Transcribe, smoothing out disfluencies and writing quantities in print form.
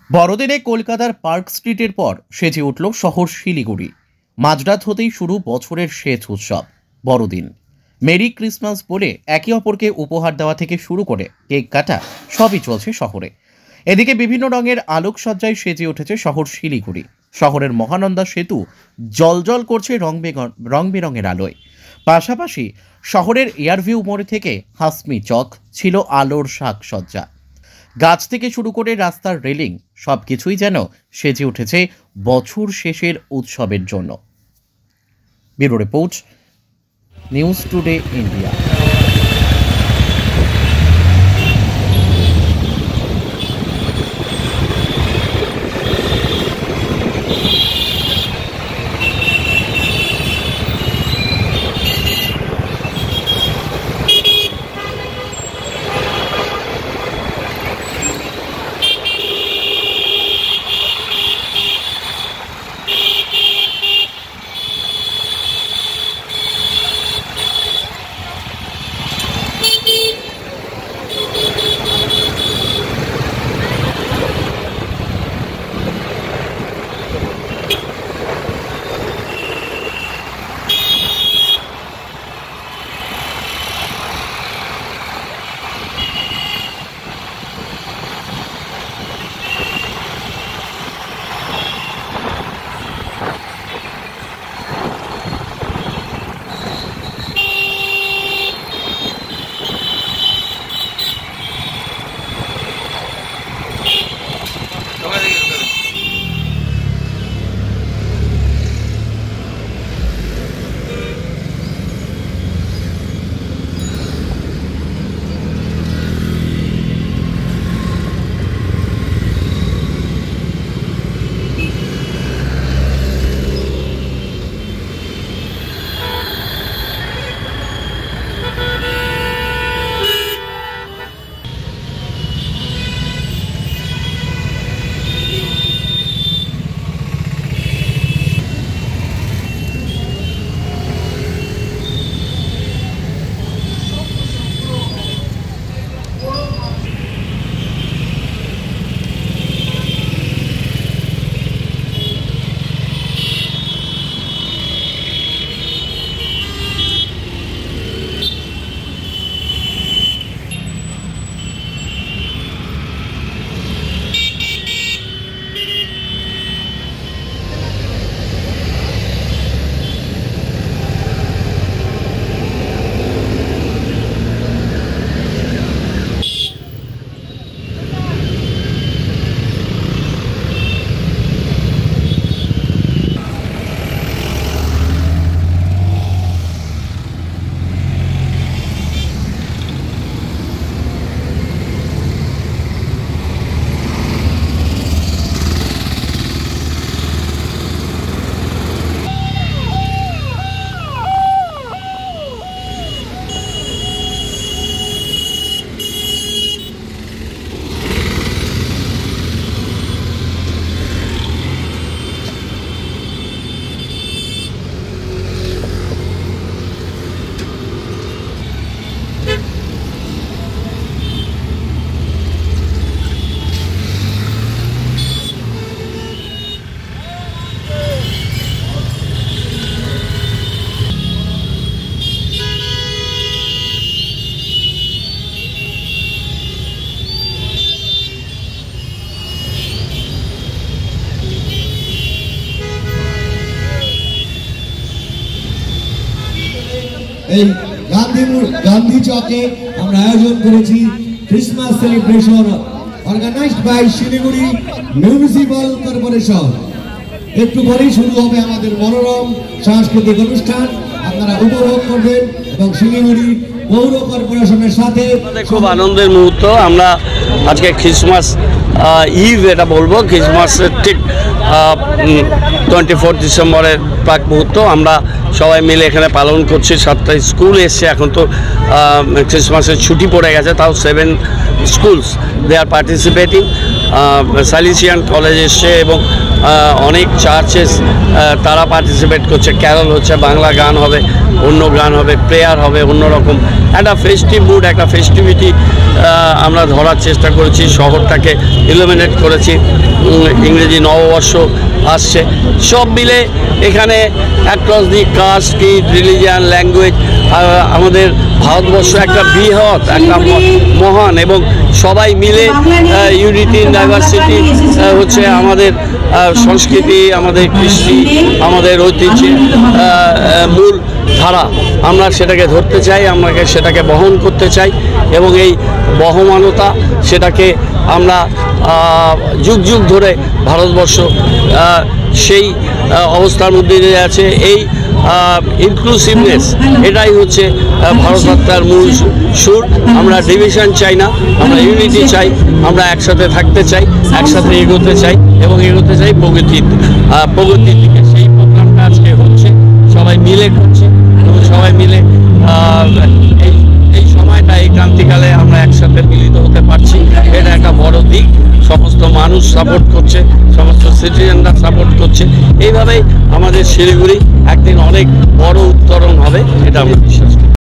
বড়দিনে কলকাতার পার্ক স্ট্রিটের পর সেজে উঠল শহর শিলিগুড়ি। মাঝরাত হতেই শুরু বছরের শেষ উৎসব বড়দিন। মেরি ক্রিসমাস বলে একে অপরকে উপহার দেওয়া থেকে শুরু করে কেক কাটা সবই চলছে শহরে। এদিকে বিভিন্ন রঙের আলোকসজ্জায় সেজে উঠেছে শহর শিলিগুড়ি। শহরের মহানন্দা সেতু জ্বলজ্বল করছে রং বেরঙের আলোয়। পাশাপাশি শহরের এয়ারভিউ মোড় থেকে হাসমি চক ছিল আলোর সাজসজ্জা। গাছ থেকে শুরু করে রাস্তার রেলিং সবকিছুই যেন সেজে উঠেছে বছর শেষের উৎসবের জন্য। Bureau report, news today India. এই গান্ধী চকে আমরা আয়োজন করেছি Christmas celebration organised by Siliguri municipal corporation. একটু পরেই শুরু হবে আমাদের মনোরম সাংস্কৃতিক অনুষ্ঠান, আপনারা উপভোগ করবেন এবং শিলিগুড়ি পৌর কর্পোরেশনের সাথে খুব আনন্দের মুহূর্ত। আমরা আজকে ক্রিসমাস ইভ এটা বলবো, ক্রিসমাসের ঠিক 24 ডিসেম্বরের প্রাক মুহূর্ত আমরা সবাই মিলে এখানে পালন করছি। 7টা স্কুল এসছে, এখন তো ক্রিসমাসের ছুটি পড়ে গেছে, তাও 7 স্কুলস দে আর পার্টিসিপেটিং। সালিসিয়ান কলেজ এসছে এবং অনেক চার্চেস তারা পার্টিসিপেট করছে। ক্যারল হচ্ছে, বাংলা গান হবে, অন্য গান হবে, প্রেয়ার হবে, অন্যরকম একটা ফেস্টিভ মুড, একটা ফেস্টিভিটি আমরা ধরার চেষ্টা করেছি। শহরটাকে ইলুমিনেট করেছি। ইংরেজি নববর্ষ আসছে, সব মিলে এখানে across the caste, creed, religion, language, আমাদের ভারতবর্ষ একটা বৃহৎ, একটা মহান, এবং সবাই মিলে ইউনিটি ইন ডাইভার্সিটি হচ্ছে আমাদের সংস্কৃতি, আমাদের কৃষ্টি, আমাদের ঐতিহ্যের মূল ধারা। আমরা সেটাকে ধরতে চাই, আমরা সেটাকে বহন করতে চাই, এবং এই বহমানতা সেটাকে আমরা যুগ যুগ ধরে ভারতবর্ষ সেই অবস্থার মধ্যে দিয়ে আছে। এই ইনক্লুসিভনেস, এটাই হচ্ছে ভারত যাত্রার মূল সুর। আমরা ডিভিশন চাই না, আমরা ইউনিটি চাই, আমরা একসাথে থাকতে চাই, একসাথে এগোতে চাই, এবং এগোতে চাই প্রগতির দিকে। সেই প্রোগ্রামটা আজকে হচ্ছে, সবাই মিলে করছে, এবং সবাই মিলে এই সময়টা, এই ক্রান্তিকালে আমরা একসাথে মিলিত হতে পারছি, এটা একটা বড় দিক। সমস্ত মানুষ সাপোর্ট করছে, সমস্ত সিটিজেনরা সাপোর্ট করছে। এইভাবেই আমাদের শিলিগুড়ি একদিন অনেক বড় উত্তরণ হবে, এটা আমরা বিশ্বাস করি।